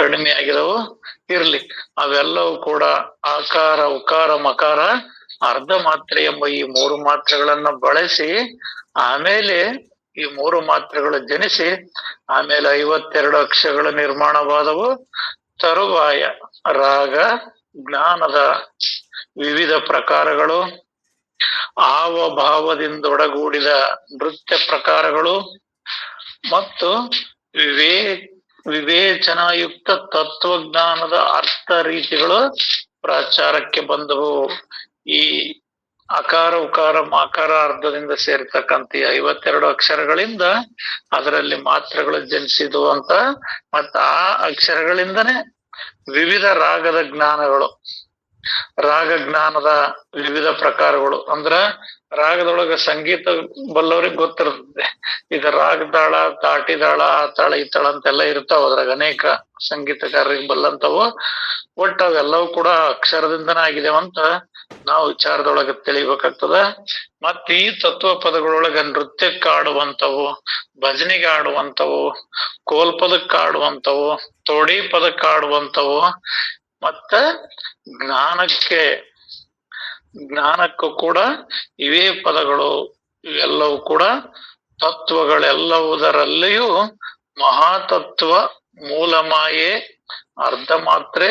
ಕಡಿಮೆ ಆಗಿದವು ಇರ್ಲಿ, ಅವೆಲ್ಲವೂ ಕೂಡ ಆಕಾರ ಉಕಾರ ಮಕಾರ ಅರ್ಧ ಮಾತ್ರೆ ಎಂಬ ಈ ಮೂರು ಮಾತ್ರೆಗಳನ್ನ ಬಳಸಿ ಆಮೇಲೆ ಈ ಮೂರು ಮಾತ್ರೆಗಳು ಜನಿಸಿ ಆಮೇಲೆ 52 ಅಕ್ಷರಗಳ ನಿರ್ಮಾಣವಾದವು. ತರುವಾಯ ರಾಗ ಜ್ಞಾನದ ವಿವಿಧ ಪ್ರಕಾರಗಳು, ಭಾವದಿಂದೊಡಗೂಡಿದ ನೃತ್ಯ ಪ್ರಕಾರಗಳು ಮತ್ತು ವಿವೇಚನಾಯುಕ್ತ ತತ್ವಜ್ಞಾನದ ಅರ್ಥ ರೀತಿಗಳು ಪ್ರಾಚಾರಕ್ಕೆ ಬಂದವು. ಈ ಅಕಾರ ಉಕಾರ ಮಾಕಾರ ಅರ್ಧದಿಂದ ಸೇರ್ತಕ್ಕಂಥ 52 ಅಕ್ಷರಗಳಿಂದ ಅದರಲ್ಲಿ ಮಾತ್ರೆಗಳು ಜನಿಸಿದವು ಅಂತ. ಮತ್ತ ಆ ಅಕ್ಷರಗಳಿಂದನೇ ವಿವಿಧ ರಾಗದ ಜ್ಞಾನಗಳು, ರಾಗ ಜ್ಞಾನದ ವಿವಿಧ ಪ್ರಕಾರಗಳು. ಅಂದ್ರ ರಾಗದೊಳಗ ಸಂಗೀತ ಬಲ್ಲವ್ರಿಗೆ ಗೊತ್ತಿರ್ತದೆ, ಇದು ರಾಗದಾಳ, ತಾಟಿದಾಳ, ಆ ತಾಳ ಈ ತಾಳ ಅಂತೆಲ್ಲ ಇರ್ತಾವ. ಅದ್ರಾಗ ಅನೇಕ ಸಂಗೀತಗಾರರಿಗೆ ಬಲ್ಲಂತವು. ಒಟ್ಟು ಅವೆಲ್ಲವೂ ಕೂಡ ಅಕ್ಷರದಿಂದನೇ ಆಗಿದೇವಂತ ನಾವು ವಿಚಾರದೊಳಗ ತಿಳಿಬೇಕಾಗ್ತದ. ಮತ್ತ ಈ ತತ್ವ ಪದಗಳೊಳಗ ನೃತ್ಯಕ್ಕೆ ಆಡುವಂತವು, ಭಜನೆಗೆ ಆಡುವಂತವು, ಕೋಲ್ಪದಕ್ಕೆ ಆಡುವಂತವು, ತೋಡಿ ಪದಕ್ಕೆ ಆಡುವಂತವು, ಮತ್ತ ಜ್ಞಾನಕ್ಕೂ ಕೂಡ ಇವೇ ಪದಗಳು. ಇವೆಲ್ಲವೂ ಕೂಡ ತತ್ವಗಳೆಲ್ಲವುದರಲ್ಲಿಯೂ ಮಹಾತತ್ವ, ಮೂಲ ಮಾಯೆ, ಅರ್ಧ ಮಾತ್ರೆ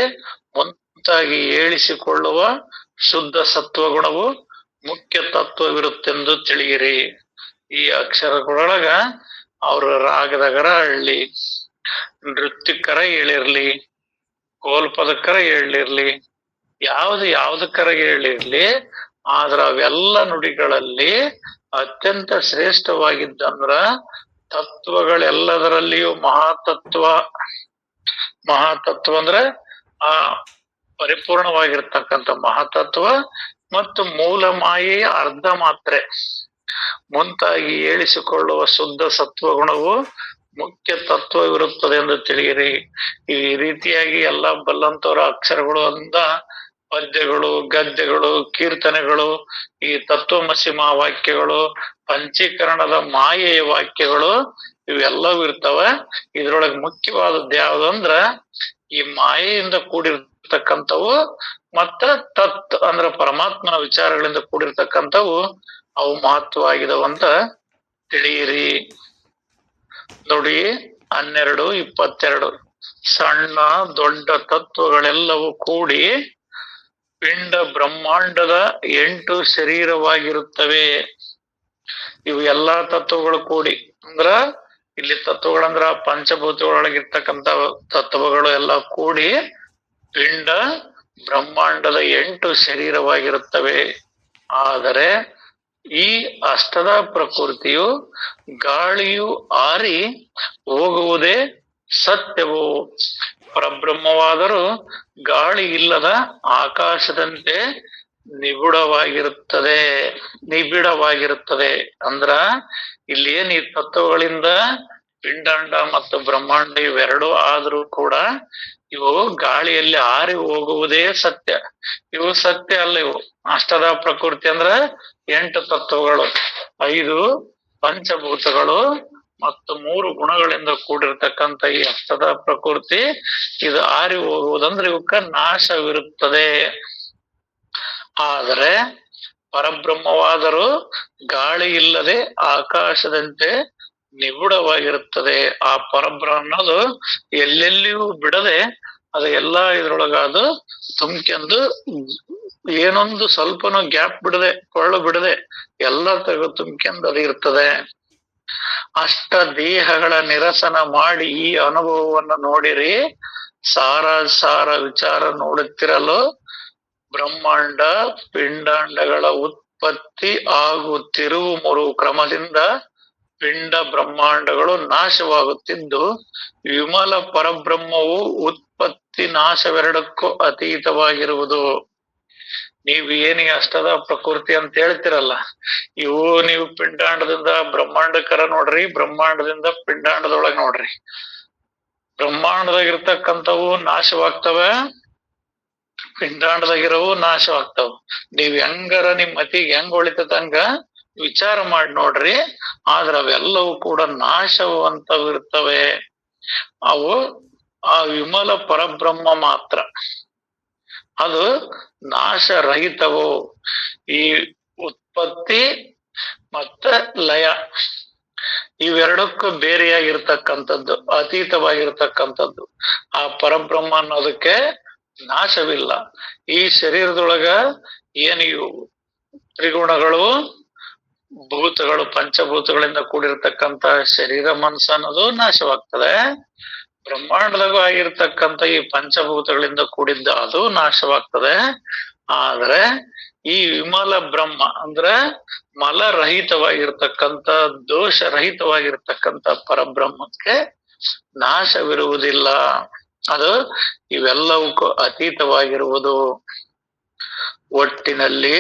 ಮುಂತಾಗಿ ಏಳಿಸಿಕೊಳ್ಳುವ ಶುದ್ಧ ಸತ್ವಗುಣವು ಮುಖ್ಯ ತತ್ವವಿರುತ್ತೆಂದು ತಿಳಿಯಿರಿ. ಈ ಅಕ್ಷರಗಳೊಳಗ ಅವ್ರ ರಾಗದಗರ ಹೇಳಲಿ, ನೃತ್ಯಕ್ಕರ ಹೇಳಿರ್ಲಿ, ಕೋಲ್ಪದಕ್ಕರ ಹೇಳಿರ್ಲಿ, ಯಾವ್ದಕ್ಕರ ಹೇಳಿರ್ಲಿ, ಆದ್ರ ಅವೆಲ್ಲ ನುಡಿಗಳಲ್ಲಿ ಅತ್ಯಂತ ಶ್ರೇಷ್ಠವಾಗಿದ್ದಂದ್ರ ತತ್ವಗಳೆಲ್ಲದರಲ್ಲಿಯೂ ಮಹಾತತ್ವ ಅಂದ್ರೆ ಆ ಪರಿಪೂರ್ಣವಾಗಿರ್ತಕ್ಕಂಥ ಮಹಾತತ್ವ ಮತ್ತು ಮೂಲ ಮಾಯೆಯ ಅರ್ಧ ಮಾತ್ರೆ ಮುಂತಾಗಿ ಏಳಿಸಿಕೊಳ್ಳುವ ಶುದ್ಧ ಸತ್ವಗುಣವು ಮುಖ್ಯ ತತ್ವವಿರುತ್ತದೆ ಎಂದು ತಿಳಿಯಿರಿ. ಈ ರೀತಿಯಾಗಿ ಎಲ್ಲ ಬಲ್ಲಂತವರ ಅಕ್ಷರಗಳು ಅಂದ ಪದ್ಯಗಳು, ಗದ್ಯಗಳು, ಕೀರ್ತನೆಗಳು, ಈ ತತ್ವಮಸಿ ವಾಕ್ಯಗಳು, ಪಂಚೀಕರಣದ ಮಾಯೆಯ ವಾಕ್ಯಗಳು ಇವೆಲ್ಲವೂ ಇರ್ತವ. ಇದ್ರೊಳಗೆ ಮುಖ್ಯವಾದದ್ದು ಯಾವ್ದಂದ್ರ ಈ ಮಾಯೆಯಿಂದ ಕೂಡಿರ್ತಕ್ಕಂಥವು ಮತ್ತ ಅಂದ್ರ ಪರಮಾತ್ಮನ ವಿಚಾರಗಳಿಂದ ಕೂಡಿರ್ತಕ್ಕಂಥವು ಅವು ಮಹತ್ವವಾಗಿದವಂತ ತಿಳಿಯಿರಿ. ನೋಡಿ 12:22 ಸಣ್ಣ ದೊಡ್ಡ ತತ್ವಗಳೆಲ್ಲವೂ ಕೂಡಿ ಪಿಂಡ ಬ್ರಹ್ಮಾಂಡದ 8 ಶರೀರವಾಗಿರುತ್ತವೆ. ಇವು ಎಲ್ಲಾ ತತ್ವಗಳು ಕೂಡಿ ಅಂದ್ರ ಇಲ್ಲಿ ತತ್ವಗಳಂದ್ರ ಪಂಚಭೂತಗಳೊಳಗಿರ್ತಕ್ಕಂಥ ತತ್ವಗಳು ಎಲ್ಲ ಕೂಡಿ ಪಿಂಡ ಬ್ರಹ್ಮಾಂಡದ 8 ಶರೀರವಾಗಿರುತ್ತವೆ. ಆದರೆ ಈ ಅಷ್ಟದ ಪ್ರಕೃತಿಯು ಗಾಳಿಯು ಆರಿ ಹೋಗುವುದೇ ಸತ್ಯವು. ಪರಬ್ರಹ್ಮವಾದರೂ ಗಾಳಿ ಇಲ್ಲದ ಆಕಾಶದಂತೆ ನಿಬಿಡವಾಗಿರುತ್ತದೆ. ಅಂದ್ರ ಇಲ್ಲಿ ಏನ್ ಈ ತತ್ವಗಳಿಂದ ಪಿಂಡಾಂಡ ಮತ್ತು ಬ್ರಹ್ಮಾಂಡ ಇವೆರಡು ಆದ್ರೂ ಕೂಡ ಇವು ಗಾಳಿಯಲ್ಲಿ ಆರಿ ಹೋಗುವುದೇ ಸತ್ಯ. ಇವು ಸತ್ಯ ಅಲ್ಲ. ಇವು ಅಷ್ಟದ ಪ್ರಕೃತಿ ಅಂದ್ರ 8 ತತ್ವಗಳು, 5 ಪಂಚಭೂತಗಳು ಮತ್ತು 3 ಗುಣಗಳಿಂದ ಕೂಡಿರ್ತಕ್ಕಂಥ ಈ ಅಷ್ಟದ ಪ್ರಕೃತಿ ಇದು ಆರಿ ಹೋಗುವುದಂದ್ರೆ ಇವಕ್ಕ ನಾಶವಿರುತ್ತದೆ. ಆದರೆ ಪರಬ್ರಹ್ಮವಾದರೂ ಗಾಳಿ ಇಲ್ಲದೆ ಆಕಾಶದಂತೆ ನಿಗೂಢವಾಗಿರುತ್ತದೆ. ಆ ಪರಬ್ರಹ್ಮ ಅನ್ನೋದು ಎಲ್ಲೆಲ್ಲಿಯೂ ಬಿಡದೆ ಅದು ಎಲ್ಲಾ ಇದ್ರೊಳಗ ಅದು ತುಂಬ್ಕೆಂದು ಏನೊಂದು ಸ್ವಲ್ಪನೂ ಗ್ಯಾಪ್ ಬಿಡದೆ ಕೊಳ್ಳು ಬಿಡದೆ ಎಲ್ಲ ತುಂಬ್ಕೆಂದು ಅದು ಇರ್ತದೆ. ಅಷ್ಟ ದೇಹಗಳ ನಿರಸನ ಮಾಡಿ ಈ ಅನುಭವವನ್ನು ನೋಡಿರಿ. ಸಾರ ವಿಚಾರ ನೋಡುತ್ತಿರಲು ಬ್ರಹ್ಮಾಂಡ ಪಿಂಡಾಂಡಗಳ ಉತ್ಪತ್ತಿ ಹಾಗೂ ತಿರುವು ಮುರುವು ಕ್ರಮದಿಂದ ಪಿಂಡ ಬ್ರಹ್ಮಾಂಡಗಳು ನಾಶವಾಗುತ್ತಿದ್ದು ವಿಮಲ ಪರಬ್ರಹ್ಮವು ಉತ್ಪತ್ತಿ ನಾಶವೆರಡಕ್ಕೂ ಅತೀತವಾಗಿರುವುದು. ನೀವು ಏನಿ ಅಷ್ಟದ ಪ್ರಕೃತಿ ಅಂತ ಹೇಳ್ತಿರಲ್ಲ, ಇವು ನೀವು ಪಿಂಡಾಂಡದಿಂದ ಬ್ರಹ್ಮಾಂಡಕರ ನೋಡ್ರಿ, ಬ್ರಹ್ಮಾಂಡದಿಂದ ಪಿಂಡಾಂಡದೊಳಗ್ ನೋಡ್ರಿ. ಬ್ರಹ್ಮಾಂಡದಾಗಿರ್ತಕ್ಕಂಥವು ನಾಶವಾಗ್ತವೆ, ಪಿಂಡಾಂಡದಾಗಿರವು ನಾಶವಾಗ್ತಾವ. ನೀವ್ ಹೆಂಗಾರ ನಿಮ್ ಮತಿಗೆ ಹೆಂಗ್ ಹೊಳಿತಂಗ ವಿಚಾರ ಮಾಡಿ ನೋಡ್ರಿ. ಆದ್ರ ಅವೆಲ್ಲವೂ ಕೂಡ ನಾಶವು ಅಂತವಿರ್ತವೆ. ಅವು ಆ ವಿಮಲ ಪರಬ್ರಹ್ಮ ಮಾತ್ರ ಅದು ನಾಶರಹಿತವು. ಈ ಉತ್ಪತ್ತಿ ಮತ್ತ ಲಯ ಇವೆರಡಕ್ಕೂ ಬೇರೆಯಾಗಿರ್ತಕ್ಕಂಥದ್ದು, ಅತೀತವಾಗಿರ್ತಕ್ಕಂಥದ್ದು. ಆ ಪರಬ್ರಹ್ಮ ಅನ್ನೋದಕ್ಕೆ ನಾಶವಿಲ್ಲ. ಈ ಶರೀರದೊಳಗ ಏನು ಇವು ತ್ರಿಗುಣಗಳು, ಭೂತಗಳು, ಪಂಚಭೂತಗಳಿಂದ ಕೂಡಿರ್ತಕ್ಕಂಥ ಶರೀರ ಮನಸ್ಸು ಅನ್ನೋದು ನಾಶವಾಗ್ತದೆ. ಬ್ರಹ್ಮಾಂಡದಾಗೂ ಆಗಿರ್ತಕ್ಕಂಥ ಈ ಪಂಚಭೂತಗಳಿಂದ ಕೂಡಿದ್ದ ಅದು ನಾಶವಾಗ್ತದೆ. ಆದ್ರೆ ಈ ವಿಮಲ ಬ್ರಹ್ಮ ಅಂದ್ರೆ ಮಲರಹಿತವಾಗಿರ್ತಕ್ಕಂಥ, ದೋಷರಹಿತವಾಗಿರ್ತಕ್ಕಂಥ ಪರಬ್ರಹ್ಮಕ್ಕೆ ನಾಶವಿರುವುದಿಲ್ಲ. ಅದು ಇವೆಲ್ಲವಕ್ಕೂ ಅತೀತವಾಗಿರುವುದು. ಒಟ್ಟಿನಲ್ಲಿ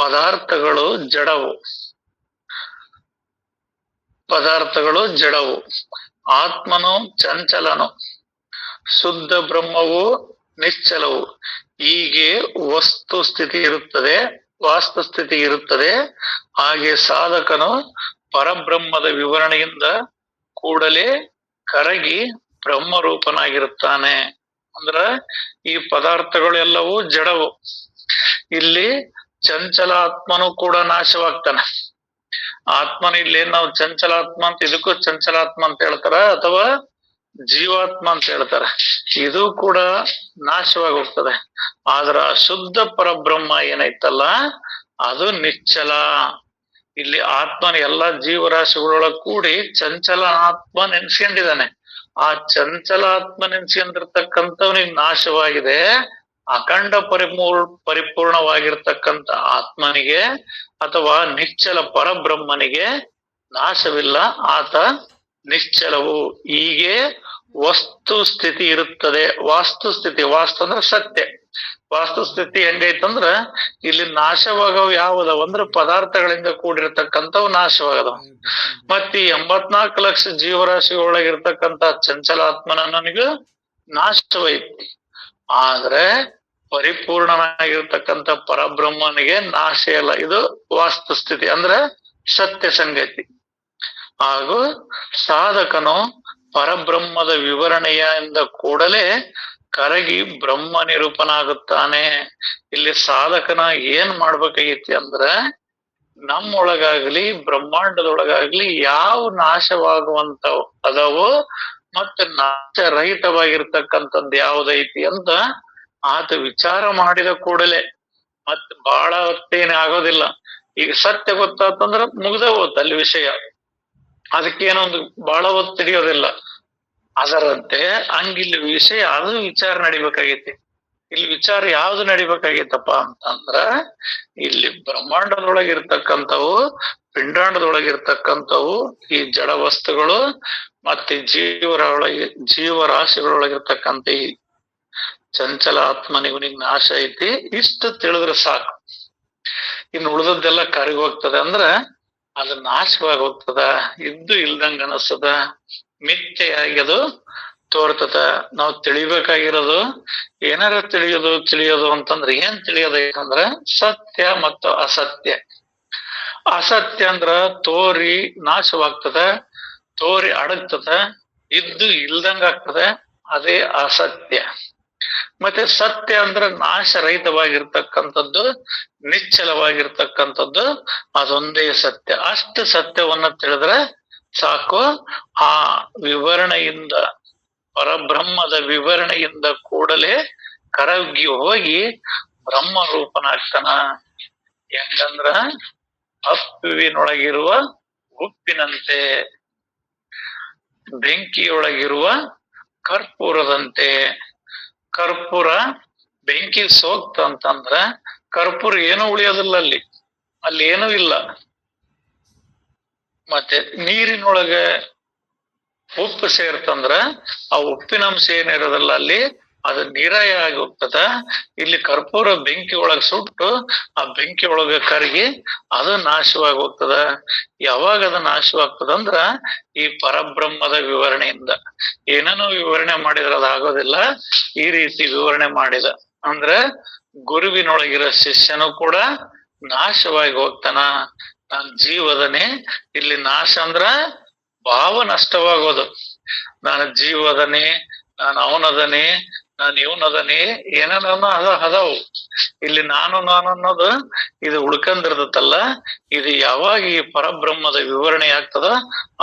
ಪದಾರ್ಥಗಳು ಜಡವು, ಪದಾರ್ಥಗಳು ಜಡವು, ಆತ್ಮನು ಚಂಚಲನು, ಶುದ್ಧ ಬ್ರಹ್ಮವು ನಿಶ್ಚಲವು. ಹೀಗೆ ವಸ್ತು ಸ್ಥಿತಿ ಇರುತ್ತದೆ, ವಾಸ್ತುಸ್ಥಿತಿ ಇರುತ್ತದೆ. ಹಾಗೆ ಸಾಧಕನು ಪರಬ್ರಹ್ಮದ ವಿವರಣೆಯಿಂದ ಕೂಡಲೇ ಕರಗಿ ಬ್ರಹ್ಮರೂಪನಾಗಿರುತ್ತಾನೆ. ಅಂದ್ರ ಈ ಪದಾರ್ಥಗಳೆಲ್ಲವೂ ಜಡವು. ಇಲ್ಲಿ ಚಂಚಲ ಆತ್ಮನು ಕೂಡ ನಾಶವಾಗ್ತಾನೆ. ಆತ್ಮನ ಇಲ್ಲಿ ನಾವು ಚಂಚಲಾತ್ಮ ಅಂತ, ಇದಕ್ಕೂ ಚಂಚಲಾತ್ಮ ಅಂತ ಹೇಳ್ತಾರ, ಅಥವಾ ಜೀವಾತ್ಮ ಅಂತ ಹೇಳ್ತಾರೆ. ಇದು ಕೂಡ ನಾಶವಾಗಿ ಹೋಗ್ತದೆ. ಆದ್ರ ಶುದ್ಧ ಪರಬ್ರಹ್ಮ ಏನೈತಲ್ಲ ಅದು ನಿಶ್ಚಲ. ಇಲ್ಲಿ ಆತ್ಮನ ಎಲ್ಲಾ ಜೀವರಾಶಿಗಳೊಳಗೆ ಕೂಡಿ ಚಂಚಲ ಆತ್ಮ ನೆನ್ಸ್ಕೊಂಡಿದ್ದಾನೆ. ಆ ಚಂಚಲ ಆತ್ಮ ನೆನ್ಸ್ಕೊಂಡಿರ್ತಕ್ಕಂಥವನಿಗೆ ನಾಶವಾಗಿದೆ. ಅಖಂಡ ಪರಿಪೂರ್ಣವಾಗಿರ್ತಕ್ಕಂಥ ಆತ್ಮನಿಗೆ ಅಥವಾ ನಿಶ್ಚಲ ಪರಬ್ರಹ್ಮನಿಗೆ ನಾಶವಿಲ್ಲ. ಆತ ನಿಶ್ಚಲವು. ಹೀಗೆ ವಸ್ತು ಸ್ಥಿತಿ ಇರುತ್ತದೆ. ವಾಸ್ತುಸ್ಥಿತಿ, ವಾಸ್ತು ಅಂದ್ರೆ ಸತ್ಯ. ವಾಸ್ತುಸ್ಥಿತಿ ಹೆಂಗೈತಂದ್ರ ಇಲ್ಲಿ ನಾಶವಾಗವು ಯಾವುದವ ಅಂದ್ರೆ ಪದಾರ್ಥಗಳಿಂದ ಕೂಡಿರ್ತಕ್ಕಂಥವು ನಾಶವಾಗದವ. ಮತ್ತ್ ಈ 84 ಲಕ್ಷ ಜೀವರಾಶಿಗಳೊಳಗಿರ್ತಕ್ಕಂಥ ಚಂಚಲಾತ್ಮನಿಗೂ ನಾಶವೈತಿ. ಆದ್ರೆ ಪರಿಪೂರ್ಣನಾಗಿರ್ತಕ್ಕಂಥ ಪರಬ್ರಹ್ಮನಿಗೆ ನಾಶ ಇಲ್ಲ. ಇದು ವಾಸ್ತುಸ್ಥಿತಿ ಅಂದ್ರೆ ಸತ್ಯ ಸಂಗತಿ. ಹಾಗೂ ಸಾಧಕನು ಪರಬ್ರಹ್ಮದ ವಿವರಣೆಯಿಂದ ಕೂಡಲೇ ಕರಗಿ ಬ್ರಹ್ಮ ನಿರೂಪನಾಗುತ್ತಾನೆ. ಇಲ್ಲಿ ಸಾಧಕನ ಏನ್ ಮಾಡ್ಬೇಕಾಗೈತಿ ಅಂದ್ರೆ ನಮ್ಮೊಳಗಾಗ್ಲಿ ಬ್ರಹ್ಮಾಂಡದೊಳಗಾಗ್ಲಿ ಯಾವ ನಾಶವಾಗುವಂತವು ಅದಾವೋ ಮತ್ತೆ ನಾಶರಹಿತವಾಗಿರ್ತಕ್ಕಂಥದ್ದು ಯಾವ್ದೈತಿ ಅಂತ ಆತ ವಿಚಾರ ಮಾಡಿದ ಕೂಡಲೇ, ಮತ್ ಬಹಳ ಹೊತ್ತೇನೆ ಆಗೋದಿಲ್ಲ. ಈಗ ಸತ್ಯ ಗೊತ್ತಾತಂದ್ರ ಮುಗ್ದ ಹೋತ್ ಅಲ್ಲಿ ವಿಷಯ, ಅದಕ್ಕೇನೊಂದು ಬಹಳ ಹೊತ್ತು ತಿಳಿಯೋದಿಲ್ಲ. ಅದರಂತೆ ಹಂಗಿಲ್ಲಿ ವಿಷಯ ಅದು ವಿಚಾರ ನಡಿಬೇಕಾಗೈತಿ. ಇಲ್ಲಿ ವಿಚಾರ ಯಾವ್ದು ನಡಿಬೇಕಾಗೈತಪ್ಪ ಅಂತಂದ್ರ ಇಲ್ಲಿ ಬ್ರಹ್ಮಾಂಡದೊಳಗಿರ್ತಕ್ಕಂಥವು, ಪಿಂಡಾಂಡದೊಳಗಿರ್ತಕ್ಕಂಥವು ಈ ಜಡ ವಸ್ತುಗಳು ಮತ್ತೆ ಜೀವರಾಶಿಗಳೊಳಗಿರ್ತಕ್ಕಂಥ ಈ ಚಂಚಲ ಆತ್ಮನಿಗುನಿಗೆ ನಾಶ ಐತಿ. ಇಷ್ಟು ತಿಳಿದ್ರೆ ಸಾಕು. ಇನ್ನು ಉಳಿದದ್ದೆಲ್ಲ ಕರಗಿ ಹೋಗ್ತದೆ ಅಂದ್ರ ಅದು ನಾಶವಾಗಿ ಹೋಗ್ತದ, ಇದ್ದು ಇಲ್ದಂಗ ಅನಸ್ತದ, ಮಿಥ್ಯೆಯಾಗಿ ಅದು ತೋರ್ತದ. ನಾವು ತಿಳಿಬೇಕಾಗಿರೋದು ಏನಾರ ತಿಳಿಯೋದು ಅಂತಂದ್ರೆ ಏನ್ ತಿಳಿಯೋದೈತಂದ್ರ ಸತ್ಯ ಮತ್ತು ಅಸತ್ಯ. ಅಸತ್ಯ ಅಂದ್ರ ತೋರಿ ನಾಶವಾಗ್ತದ, ತೋರಿ ಅಡಗ್ತದ, ಇದ್ದು ಇಲ್ದಂಗ ಆಗ್ತದೆ, ಅದೇ ಅಸತ್ಯ. ಮತ್ತೆ ಸತ್ಯ ಅಂದ್ರ ನಾಶರಹಿತವಾಗಿರ್ತಕ್ಕಂಥದ್ದು, ನಿಶ್ಚಲವಾಗಿರ್ತಕ್ಕಂಥದ್ದು, ಅದೊಂದೇ ಸತ್ಯ. ಅಷ್ಟು ಸತ್ಯವನ್ನ ತಿಳಿದ್ರೆ ಸಾಕು. ಆ ವಿವರಣೆಯಿಂದ, ಪರಬ್ರಹ್ಮದ ವಿವರಣೆಯಿಂದ ಕೂಡಲೇ ಕರಗಿ ಹೋಗಿ ಬ್ರಹ್ಮ ರೂಪನಾಗ್ತಾನ. ಹೆಂಗಂದ್ರ ಅಪ್ಪುವಿನೊಳಗಿರುವ ಉಪ್ಪಿನಂತೆ, ಬೆಂಕಿಯೊಳಗಿರುವ ಕರ್ಪೂರದಂತೆ. ಕರ್ಪೂರ ಬೆಂಕಿ ಸೋಕ್ತ ಅಂತಂದ್ರ ಕರ್ಪೂರ ಏನೂ ಉಳಿಯೋದಿಲ್ಲ, ಅಲ್ಲಿ ಏನೂ ಇಲ್ಲ. ಮತ್ತೆ ನೀರಿನೊಳಗೆ ಉಪ್ಪು ಸೇರ್ತಂದ್ರ ಆ ಉಪ್ಪಿನಂಶ ಏನಿರೋದಿಲ್ಲ ಅಲ್ಲಿ, ಅದು ನೀರಾಯ ಆಗಿ ಹೋಗ್ತದ. ಇಲ್ಲಿ ಕರ್ಪೂರ ಬೆಂಕಿ ಒಳಗ್ ಸುಟ್ಟು ಆ ಬೆಂಕಿ ಒಳಗ ಕರಗಿ ಅದು ನಾಶವಾಗಿ ಹೋಗ್ತದ. ಯಾವಾಗ ಅದು ನಾಶವಾಗ್ತದಂದ್ರ ಈ ಪರಬ್ರಹ್ಮದ ವಿವರಣೆಯಿಂದ. ಏನೇನೋ ವಿವರಣೆ ಮಾಡಿದ್ರ ಅದಾಗೋದಿಲ್ಲ. ಈ ರೀತಿ ವಿವರಣೆ ಮಾಡಿದ ಅಂದ್ರೆ ಗುರುವಿನೊಳಗಿರೋ ಶಿಷ್ಯನು ಕೂಡ ನಾಶವಾಗಿ ಹೋಗ್ತಾನ. ನಾನ್ ಜೀವದನೆ. ಇಲ್ಲಿ ನಾಶ ಅಂದ್ರ ಭಾವ ನಷ್ಟವಾಗೋದು. ನಾನು ಜೀವದನೆ, ನಾನು ಅವನದನಿ, ನಾನು ಇವನದನಿ, ಏನೇನೋ ಅದಾವು. ಇಲ್ಲಿ ನಾನು ಅನ್ನೋದು ಇದು ಉಳ್ಕಂದಿರ್ತಲ್ಲ, ಇದು ಯಾವಾಗ ಈ ಪರಬ್ರಹ್ಮದ ವಿವರಣೆ ಆಗ್ತದ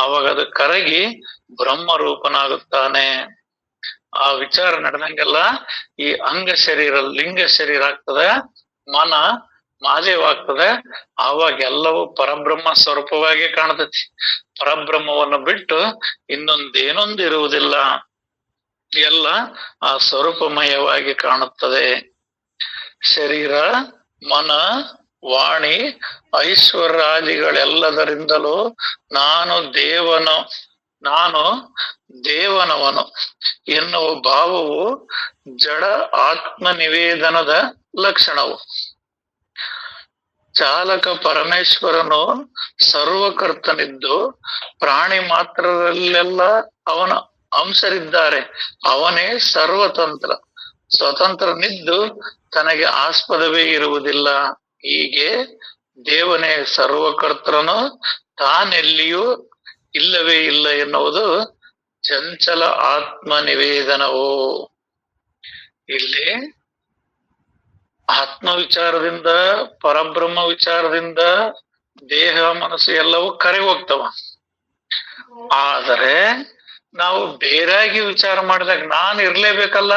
ಅವಾಗ ಅದು ಕರಗಿ ಬ್ರಹ್ಮ ರೂಪನಾಗುತ್ತಾನೆ. ಆ ವಿಚಾರ ನಡೆದಂಗೆಲ್ಲ ಈ ಅಂಗ ಶರೀರ ಲಿಂಗ ಶರೀರ ಆಗ್ತದೆ, ಮನ ಮಾದೇವಾಗ್ತದೆ. ಆವಾಗ ಎಲ್ಲವೂ ಪರಬ್ರಹ್ಮ ಸ್ವರೂಪವಾಗಿ ಕಾಣತೈತಿ. ಪರಬ್ರಹ್ಮವನ್ನು ಬಿಟ್ಟು ಇನ್ನೊಂದೇನೊಂದು ಇರುವುದಿಲ್ಲ, ಎಲ್ಲ ಆ ಸ್ವರೂಪಮಯವಾಗಿ ಕಾಣುತ್ತದೆ. ಶರೀರ, ಮನ, ವಾಣಿ, ಐಶ್ವರ್ಯಾದಿಗಳೆಲ್ಲದರಿಂದಲೂ ನಾನು ದೇವನವನು ಎನ್ನುವ ಭಾವವು ಜಡ ಆತ್ಮ ನಿವೇದನದ ಲಕ್ಷಣವು. ಚಾಲಕ ಪರಮೇಶ್ವರನು ಸರ್ವಕರ್ತನಿದ್ದು ಪ್ರಾಣಿ ಮಾತ್ರದಲ್ಲೆಲ್ಲ ಅವನ ಅಂಶರಿದ್ದಾರೆ. ಅವನೇ ಸ್ವತಂತ್ರನಿದ್ದು ತನಗೆ ಆಸ್ಪದವೇ ಇರುವುದಿಲ್ಲ. ಹೀಗೆ ದೇವನೇ ಸರ್ವಕರ್ತನು, ತಾನೆಲ್ಲಿಯೂ ಇಲ್ಲವೇ ಇಲ್ಲ ಎನ್ನುವುದು ಚಂಚಲ ಆತ್ಮ ನಿವೇದನವು. ಇಲ್ಲಿ ಆತ್ಮ ವಿಚಾರದಿಂದ, ಪರಬ್ರಹ್ಮ ವಿಚಾರದಿಂದ ದೇಹ ಮನಸ್ಸು ಎಲ್ಲವೂ ಕರೆ ಹೋಗ್ತವ. ಆದರೆ ನಾವು ಬೇರಾಗಿ ವಿಚಾರ ಮಾಡಿದಾಗ ನಾನು ಇರ್ಲೇಬೇಕಲ್ಲ,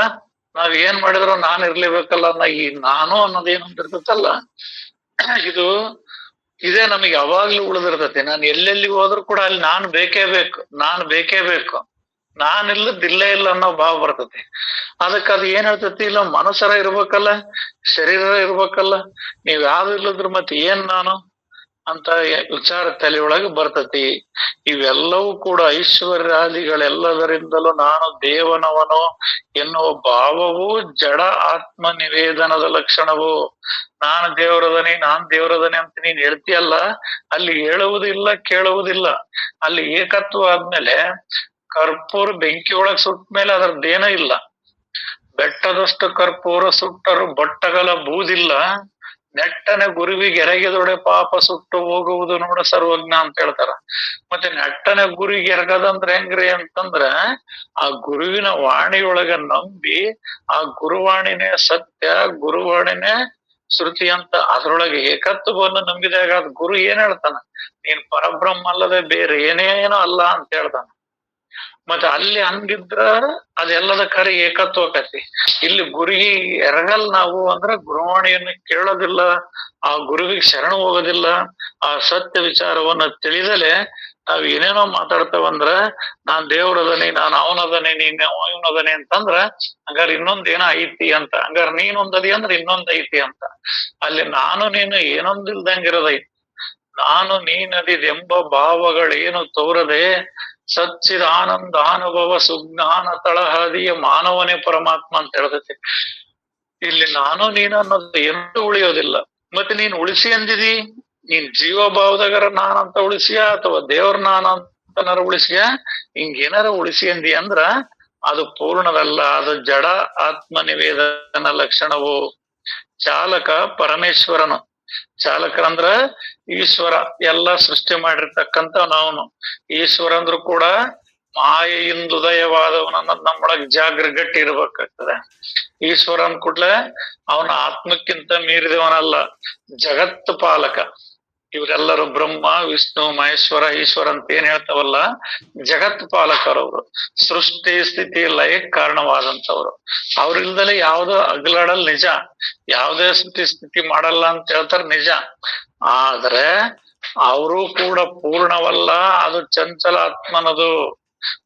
ನಾವ್ ಏನ್ ಮಾಡಿದ್ರು ನಾನು ಇರ್ಲೇಬೇಕಲ್ಲ ಅನ್ನೋ ಈ ನಾನು ಅನ್ನೋದೇನಂತಿರ್ತೈತಲ್ಲ, ಇದೇ ನಮಗೆ ಯಾವಾಗ್ಲೂ ಉಳಿದಿರ್ತೈತಿ. ನಾನು ಎಲ್ಲೆಲ್ಲಿ ಹೋದ್ರು ಕೂಡ ಅಲ್ಲಿ ನಾನು ಬೇಕೇ ಬೇಕು, ನಾನಿಲ್ಲದಿಲ್ಲೇ ಇಲ್ಲ ಅನ್ನೋ ಭಾವ ಬರ್ತೈತಿ. ಅದಕ್ಕೆ ಅದು ಏನ್ ಹೇಳ್ತೈತಿ, ಇಲ್ಲ ಮನಸ್ಸರ ಇರ್ಬೇಕಲ್ಲ, ಶರೀರ ಇರ್ಬೇಕಲ್ಲ, ನೀವ್ ಯಾವ್ದು ಇಲ್ಲದ್ರ ಮತ್ತೆ ಏನ್ ನಾನು ಅಂತ ವಿಚಾರ ತಲೆಯೊಳಗೆ ಬರ್ತತಿ. ಇವೆಲ್ಲವೂ ಕೂಡ ಐಶ್ವರ್ಯಾದಿಗಳೆಲ್ಲದರಿಂದಲೂ ನಾನು ದೇವನವನು ಎನ್ನುವ ಭಾವವು ಜಡ ಆತ್ಮ ನಿವೇದನದ ಲಕ್ಷಣವು. ನಾನು ದೇವರದನಿ ಅಂತ ನೀನ್ ಹೇಳ್ತೀಯಲ್ಲ, ಅಲ್ಲಿ ಹೇಳುವುದಿಲ್ಲ, ಕೇಳುವುದಿಲ್ಲ. ಅಲ್ಲಿ ಏಕತ್ವ ಆದ್ಮೇಲೆ ಕರ್ಪೂರ ಬೆಂಕಿ ಒಳಗ್ ಸುಟ್ಟ ಮೇಲೆ ಅದರದ್ದೇನ ಇಲ್ಲ. ಬೆಟ್ಟದಷ್ಟು ಕರ್ಪೂರ ಸುಟ್ಟರು ಬಟ್ಟಗಲ ಬೂದಿಲ್ಲ, ನೆಟ್ಟನೆ ಗುರುವಿಗೆ ಎರಗಿದೊಡೆ ಪಾಪ ಸುಟ್ಟು ಹೋಗುವುದು ನೋಡ ಸರ್ವಜ್ಞ ಅಂತ ಹೇಳ್ತಾರ. ಮತ್ತೆ ನೆಟ್ಟನೆ ಗುರುವಿಗೆ ಎರಗದಂದ್ರೆ ಹೆಂಗ್ರಿ ಅಂತಂದ್ರ, ಆ ಗುರುವಿನ ವಾಣಿಯೊಳಗ ನಂಬಿ, ಆ ಗುರುವಾಣಿನೇ ಸತ್ಯ, ಗುರುವಾಣಿನೇ ಶ್ರುತಿ ಅಂತ ಅದ್ರೊಳಗೆ ಏಕತ್ವವನ್ನು ನಂಬಿದಾಗ ಅದ್ ಗುರು ಏನ್ ಹೇಳ್ತಾನ, ನೀನ್ ಪರಬ್ರಹ್ಮ ಅಲ್ಲದೆ ಬೇರೆ ಏನೇನೋ ಅಲ್ಲ ಅಂತ ಹೇಳ್ತಾನ. ಮತ್ತೆ ಅಲ್ಲಿ ಹಂಗಿದ್ರ ಅದೆಲ್ಲದ ಕರೆ ಏಕತ್ವ ಆಕತಿ. ಇಲ್ಲಿ ಗುರುಗಿ ಎರಗಲ್ ನಾವು ಅಂದ್ರ ಗುರುವಾಣಿಯನ್ನು ಕೇಳೋದಿಲ್ಲ, ಆ ಗುರುವಿಗೆ ಶರಣ ಹೋಗೋದಿಲ್ಲ, ಆ ಸತ್ಯ ವಿಚಾರವನ್ನ ತಿಳಿದಲೆ ನಾವ್ ಏನೇನೋ ಮಾತಾಡ್ತೇವಂದ್ರ ನಾನ್ ದೇವ್ರದನಿ, ನಾನ್ ಅವನದನಿ, ನೀನ್ ಇವನದನಿ ಅಂತಂದ್ರ ಹಂಗಾರ ಇನ್ನೊಂದೇನ ಐತಿ ಅಂತ, ಹಂಗಾರ ನೀನೊಂದದಿ ಅಂದ್ರ ಇನ್ನೊಂದ್ ಐತಿ ಅಂತ. ಅಲ್ಲಿ ನಾನು ನೀನು ಏನೊಂದಿಲ್ದಂಗಿರೋದೈತಿ. ನಾನು ನೀನದಿದೆಂಬ ಭಾವಗಳೇನು ತೋರದೆ ಸಚ್ಚಿದ ಆನಂದ ಅನುಭವ ಸುಜ್ಞಾನ ತಳಹದಿಯ ಮಾನವನೇ ಪರಮಾತ್ಮ ಅಂತ ಹೇಳ್ತೈತಿ. ಇಲ್ಲಿ ನಾನು ನೀನು ಅನ್ನೋದು ಎಂದೂ ಉಳಿಯೋದಿಲ್ಲ. ಮತ್ತೆ ನೀನ್ ಉಳಿಸಿ ಅಂದಿದಿ, ನೀನ್ ಜೀವ ಭಾವದಾಗರ ನಾನಂತ ಉಳಿಸಿಯ ಅಥವಾ ದೇವ್ರ ನಾನಂತನಾರ ಉಳಿಸಿಯ, ಹಿಂಗೇನಾರ ಉಳಿಸಿ ಅಂದಿ ಅಂದ್ರ ಅದು ಪೂರ್ಣದಲ್ಲ, ಅದು ಜಡ ಆತ್ಮ ನಿವೇದನ ಲಕ್ಷಣವು. ಚಾಲಕ ಪರಮೇಶ್ವರನು. ಚಾಲಕರಂದ್ರ ಈಶ್ವರ, ಎಲ್ಲ ಸೃಷ್ಟಿ ಮಾಡಿರ್ತಕ್ಕಂಥ ನಾವು. ಈಶ್ವರ ಅಂದ್ರೂ ಕೂಡ ಮಾಯೆಯಿಂದ ಉದಯವಾದವನನ್ನೋದ್ ನಮ್ಮೊಳಗ್ ಜಾಗ್ರ ಗಟ್ಟಿ ಇರ್ಬೇಕಾಗ್ತದೆ. ಈಶ್ವರ ಅಂದ್ ಕೂಡ್ಲೆ ಅವನ ಆತ್ಮಕ್ಕಿಂತ ಮೀರಿದವನಲ್ಲ, ಜಗತ್ತು ಪಾಲಕ. ಇವರೆಲ್ಲರೂ ಬ್ರಹ್ಮ, ವಿಷ್ಣು, ಮಹೇಶ್ವರ, ಈಶ್ವರ ಅಂತ ಏನ್ ಹೇಳ್ತಾವಲ್ಲ, ಜಗತ್ ಪಾಲಕರವರು. ಸೃಷ್ಟಿ ಸ್ಥಿತಿ ಲಯಕ್ ಕಾರಣವಾದಂತವ್ರು. ಅವ್ರಿಲ್ದಲೆ ಯಾವ್ದೋ ಅಗ್ಲಾಡಲ್ ನಿಜ, ಯಾವ್ದೇ ಸ್ಥಿತಿ ಮಾಡಲ್ಲ ಅಂತ ಹೇಳ್ತಾರ ನಿಜ. ಆದ್ರೆ ಅವರು ಕೂಡ ಪೂರ್ಣವಲ್ಲ, ಅದು ಚಂಚಲ ಆತ್ಮನದು.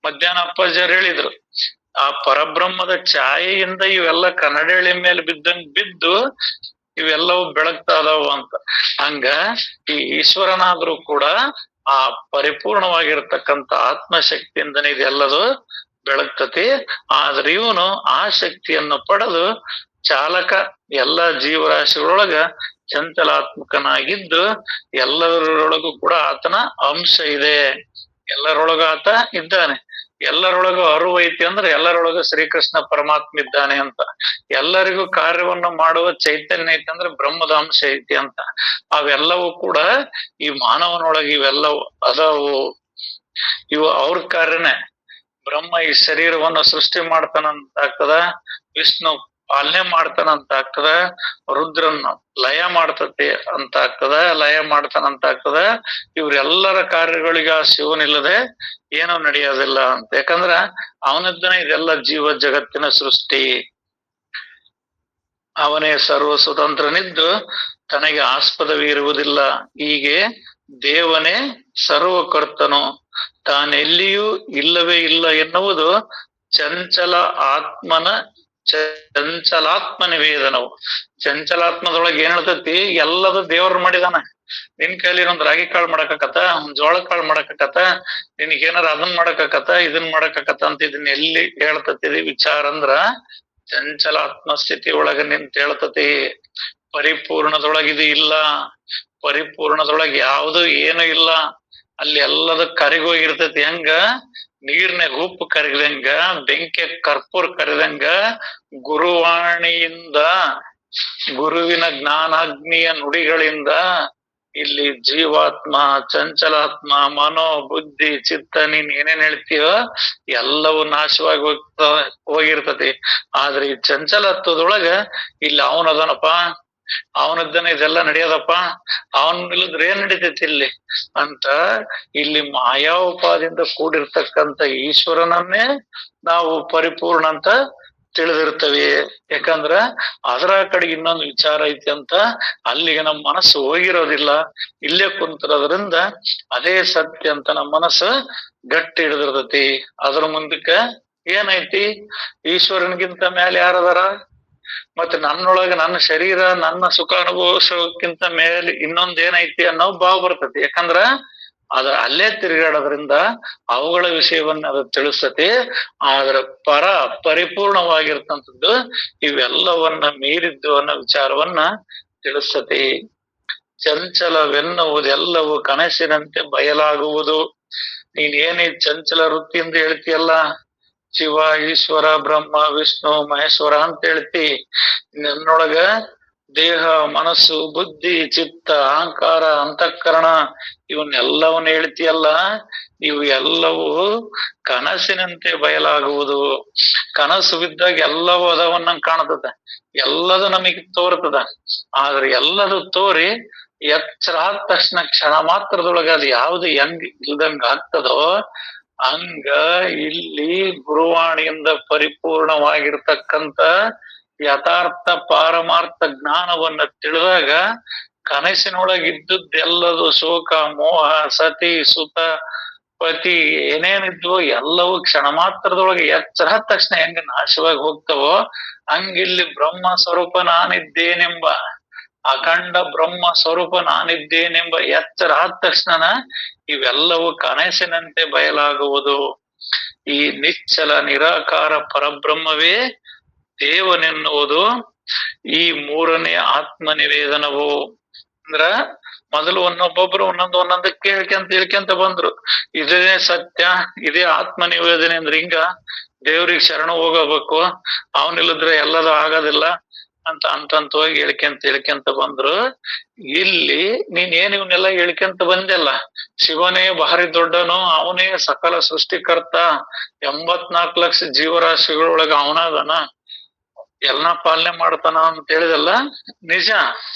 ಮಧ್ಯಾಹ್ನ ಅಪ್ಪಾಜಿಯವ್ರು ಹೇಳಿದ್ರು, ಆ ಪರಬ್ರಹ್ಮದ ಛಾಯೆಯಿಂದ ಇವೆಲ್ಲ ಕನ್ನಡಳಿ ಮೇಲೆ ಬಿದ್ದು ಇವೆಲ್ಲವೂ ಬೆಳಗ್ತಾ ಇದಾವು ಅಂತ. ಹಂಗ ಈ ಈಶ್ವರನಾದ್ರೂ ಕೂಡ ಆ ಪರಿಪೂರ್ಣವಾಗಿರ್ತಕ್ಕಂಥ ಆತ್ಮಶಕ್ತಿಯಿಂದನೇ ಇದೆಲ್ಲದು ಬೆಳಗ್ತತಿ. ಆದ್ರೆ ಇವನು ಆ ಶಕ್ತಿಯನ್ನು ಪಡೆದು ಚಾಲಕ, ಎಲ್ಲ ಜೀವರಾಶಿಗಳೊಳಗ ಚಂಚಲಾತ್ಮಕನಾಗಿದ್ದು ಎಲ್ಲರೊಳಗೂ ಕೂಡ ಆತನ ಅಂಶ ಇದೆ. ಎಲ್ಲರೊಳಗ ಆತ ಇದ್ದಾನೆ. ಎಲ್ಲರೊಳಗೂ ಅರಿವು ಐತಿ ಅಂದ್ರೆ ಎಲ್ಲರೊಳಗ ಶ್ರೀಕೃಷ್ಣ ಪರಮಾತ್ಮ ಇದ್ದಾನೆ ಅಂತ. ಎಲ್ಲರಿಗೂ ಕಾರ್ಯವನ್ನು ಮಾಡುವ ಚೈತನ್ಯ ಐತಿ ಅಂದ್ರೆ ಬ್ರಹ್ಮದ ಅಂಶ ಐತಿ ಅಂತ. ಅವೆಲ್ಲವೂ ಕೂಡ ಈ ಮಾನವನೊಳಗೆ ಇವೆಲ್ಲವೂ ಅದಾವು. ಇವು ಅವ್ರ ಕಾರ್ಯನೇ. ಬ್ರಹ್ಮ ಈ ಶರೀರವನ್ನ ಸೃಷ್ಟಿ ಮಾಡ್ತಾನಂತ ಆಗ್ತದ, ವಿಷ್ಣು ಪಾಲನೆ ಮಾಡ್ತಾನಂತ ಆಗ್ತದ, ರುದ್ರನ್ನ ಲಯ ಮಾಡ್ತತಿ ಅಂತ ಆಗ್ತದ, ಲಯ ಮಾಡ್ತಾನಂತ ಆಗ್ತದ. ಇವ್ರೆಲ್ಲರ ಕಾರ್ಯಗಳಿಗೆ ಆ ಶಿವನಿಲ್ಲದೆ ಏನೂ ನಡೆಯೋದಿಲ್ಲ ಅಂತ. ಯಾಕಂದ್ರ ಅವನಿದ್ದನೇ ಇದೆಲ್ಲ ಜೀವ ಜಗತ್ತಿನ ಸೃಷ್ಟಿ. ಅವನೇ ಸರ್ವ ಸ್ವತಂತ್ರನಿದ್ದು ತನಗೆ ಆಸ್ಪದವಿರುವುದಿಲ್ಲ. ಹೀಗೆ ದೇವನೇ ಸರ್ವಕರ್ತನು, ತಾನೆಲ್ಲಿಯೂ ಇಲ್ಲವೇ ಇಲ್ಲ ಎನ್ನುವುದು ಚಂಚಲ ಆತ್ಮನ ಚಂಚಲಾತ್ಮ ನಿವೇದನವು. ಚಂಚಲಾತ್ಮದೊಳಗೆ ಏನ್ ಹೇಳ್ತತಿ, ಎಲ್ಲದು ದೇವ್ರ ಮಾಡಿದಾನ. ನಿನ್ ಕೈಲಿ ಒಂದ್ ರಾಗಿ ಕಾಳು ಮಾಡಕತ್ತ, ಒಂದ್ ಜೋಳ ಕಾಳು ಮಾಡಕತ್ತ, ನಿನಗೇನಾರ ಅದನ್ ಮಾಡಕತ್ತ, ಇದನ್ ಮಾಡಕತ್ತ ಅಂತ ಇದನ್ನ ಎಲ್ಲಿ ಹೇಳ್ತತಿ ವಿಚಾರ ಅಂದ್ರ ಚಂಚಲಾತ್ಮ ಸ್ಥಿತಿ ಒಳಗ ನಿಂತ ಹೇಳ್ತತಿ. ಪರಿಪೂರ್ಣದೊಳಗಿದು ಇಲ್ಲ, ಪರಿಪೂರ್ಣದೊಳಗ ಯಾವುದು ಏನು ಇಲ್ಲ. ಅಲ್ಲಿ ಎಲ್ಲದ ಕರಿಗೋಗಿರ್ತತಿ. ಹೆಂಗ ನೀರ್ನಾಗ ಉಪ್ಪು ಕರಗದಂಗ, ಬೆಂಕಿ ಕರ್ಪೂರ ಕರದಂಗ, ಗುರುವಾಣಿಯಿಂದ ಗುರುವಿನ ಜ್ಞಾನಾಗ್ನಿಯ ನುಡಿಗಳಿಂದ ಇಲ್ಲಿ ಜೀವಾತ್ಮ, ಚಂಚಲಾತ್ಮ, ಮನೋ, ಬುದ್ಧಿ, ಚಿತ್ತ, ನೀನ್ ಏನೇನ್ ಹೇಳ್ತೀಯೋ ಎಲ್ಲವೂ ನಾಶವಾಗಿ ಹೋಗಿರ್ತತಿ. ಆದ್ರೆ ಈ ಚಂಚಲತ್ವದೊಳಗ ಇಲ್ಲಿ ಅವನದನಪ್ಪ, ಅವನದ್ದನ ಇದೆಲ್ಲ ನಡೆಯೋದಪ್ಪ, ಅವನ್ ಇಲ್ಲದ್ರೆ ಏನ್ ನಡೀತೈತಿ ಇಲ್ಲಿ ಅಂತ. ಇಲ್ಲಿ ಮಾಯಾಉಪಾದಿಂದ ಕೂಡಿರ್ತಕ್ಕಂಥ ಈಶ್ವರನನ್ನೇ ನಾವು ಪರಿಪೂರ್ಣ ಅಂತ ತಿಳಿದಿರ್ತವೆ. ಯಾಕಂದ್ರ ಅದರ ಕಡೆ ಇನ್ನೊಂದು ವಿಚಾರ ಐತಿ ಅಂತ ಅಲ್ಲಿಗೆ ನಮ್ಮ ಮನಸ್ಸು ಹೋಗಿರೋದಿಲ್ಲ. ಇಲ್ಲೇ ಕುಂತಿರೋದ್ರಿಂದ ಅದೇ ಸತ್ಯ ಅಂತ ನಮ್ಮ ಮನಸ್ಸು ಗಟ್ಟಿ ಹಿಡಿದಿರ್ತತಿ. ಅದ್ರ ಮುಂದಕ್ಕ ಏನೈತಿ, ಈಶ್ವರನಿಗಿಂತ ಮೇಲೆ ಯಾರದಾರ? ಮತ್ತೆ ನನ್ನೊಳಗ ನನ್ನ ಶರೀರ, ನನ್ನ ಸುಖ ಅನುಭವಿಸೋಕ್ಕಿಂತ ಮೇಲೆ ಇನ್ನೊಂದ್ ಏನೈತಿ ಅನ್ನೋ ಭಾವ ಬರ್ತತಿ. ಯಾಕಂದ್ರ ಅದ ಅಲ್ಲೇ ತಿರುಗಾಡೋದ್ರಿಂದ ಅವುಗಳ ವಿಷಯವನ್ನ ಅದು ತಿಳಿಸ್ತತಿ. ಆದ್ರ ಪರಿಪೂರ್ಣವಾಗಿರ್ತಂಥದ್ದು ಇವೆಲ್ಲವನ್ನ ಮೀರಿದ್ದು ಅನ್ನೋ ವಿಚಾರವನ್ನ ತಿಳಿಸ್ತತಿ. ಚಂಚಲವೆನ್ನುವುದೆಲ್ಲವೂ ಕನಸಿನಂತೆ ಬಯಲಾಗುವುದು. ನೀನ್ ಏನೇ ಚಂಚಲ ವೃತ್ತಿಯಿಂದ ಹೇಳ್ತೀಯಲ್ಲ, ಶಿವ, ಈಶ್ವರ, ಬ್ರಹ್ಮ, ವಿಷ್ಣು, ಮಹೇಶ್ವರ ಅಂತ ಹೇಳ್ತಿ. ನನ್ನೊಳಗ ದೇಹ, ಮನಸ್ಸು, ಬುದ್ಧಿ, ಚಿತ್ತ, ಅಹಂಕಾರ, ಅಂತಃಕರಣ ಇವನ್ನೆಲ್ಲವನ್ನ ಹೇಳ್ತೀಯಲ್ಲ, ಇವು ಎಲ್ಲವೂ ಕನಸಿನಂತೆ ಬಯಲಾಗುವುದು. ಕನಸು ಬಿದ್ದಾಗ ಎಲ್ಲವೂ ಅದವನ್ನ ಕಾಣತದ, ಎಲ್ಲದು ನಮಗೆ ತೋರ್ತದ. ಆದ್ರೆ ಎಲ್ಲದು ತೋರಿ ಎಚ್ಚರ ಆದ ತಕ್ಷಣ ಕ್ಷಣ ಮಾತ್ರದೊಳಗ ಅದು ಯಾವ್ದು ಹೆಂಗ್ ಇಲ್ದಂಗ ಆಗ್ತದೋ ಹಂಗ ಇಲ್ಲಿ ಗುರುವಾಣಿಯಿಂದ ಪರಿಪೂರ್ಣವಾಗಿರ್ತಕ್ಕಂಥ ಯಥಾರ್ಥ ಪಾರಮಾರ್ಥ ಜ್ಞಾನವನ್ನ ತಿಳಿದಾಗ ಕನಸಿನೊಳಗಿದ್ದದ್ದೆಲ್ಲದು ಶೋಕ, ಮೋಹ, ಸತಿ, ಸುತ, ಪತಿ ಏನೇನಿದ್ವೋ ಎಲ್ಲವೂ ಕ್ಷಣ ಮಾತ್ರದೊಳಗೆ ಎಚ್ಚರ ಆದ ತಕ್ಷಣ ಹೆಂಗ ನಾಶವಾಗಿ ಹೋಗ್ತವೋ ಹಂಗಿಲ್ಲಿ ಬ್ರಹ್ಮ ಸ್ವರೂಪ ನಾನಿದ್ದೇನೆಂಬ, ಅಖಂಡ ಬ್ರಹ್ಮ ಸ್ವರೂಪ ನಾನಿದ್ದೇನೆಂಬ ಎಚ್ಚರ ಆದ ತಕ್ಷಣ ಇವೆಲ್ಲವೂ ಕನಸಿನಂತೆ ಬಯಲಾಗುವುದು. ಈ ನಿಶ್ಚಲ ನಿರಾಕಾರ ಪರಬ್ರಹ್ಮವೇ ದೇವನೆನ್ನುವುದು ಈ ಮೂರನೇ ಆತ್ಮ ನಿವೇದನವು. ಅಂದ್ರ ಮೊದಲು ಒಂದೊಬ್ಬೊಬ್ರು ಒಂದೊಂದು ಹೇಳ್ಕೊಂತ ಬಂದ್ರು. ಇದೇ ಸತ್ಯ, ಇದೇ ಆತ್ಮ ನಿವೇದನೆ ಅಂದ್ರೆ ಹಿಂಗ ದೇವ್ರಿಗೆ ಶರಣ ಹೋಗಬೇಕು, ಅವನಿಲ್ಲದ್ರೆ ಎಲ್ಲದೂ ಆಗೋದಿಲ್ಲ ಅಂತ ಹೋಗಿ ಹೇಳ್ಕೊಂತ ಬಂದ್ರು. ಇಲ್ಲಿ ನೀನ್ ಏನ್ ಇವನ್ನೆಲ್ಲ ಹೇಳ್ಕೊಂತ ಬಂದೆಲ್ಲ, ಶಿವನೇ ಭಾರಿ ದೊಡ್ಡನು, ಅವನೇ ಸಕಲ ಸೃಷ್ಟಿಕರ್ತ, 84 ಲಕ್ಷ ಜೀವರಾಶಿಗಳೊಳಗ ಅವನದನ, ಎಲ್ಲ ಪಾಲನೆ ಮಾಡ್ತಾನ ಅಂತ ಹೇಳಿದಲ್ಲ, ನಿಜ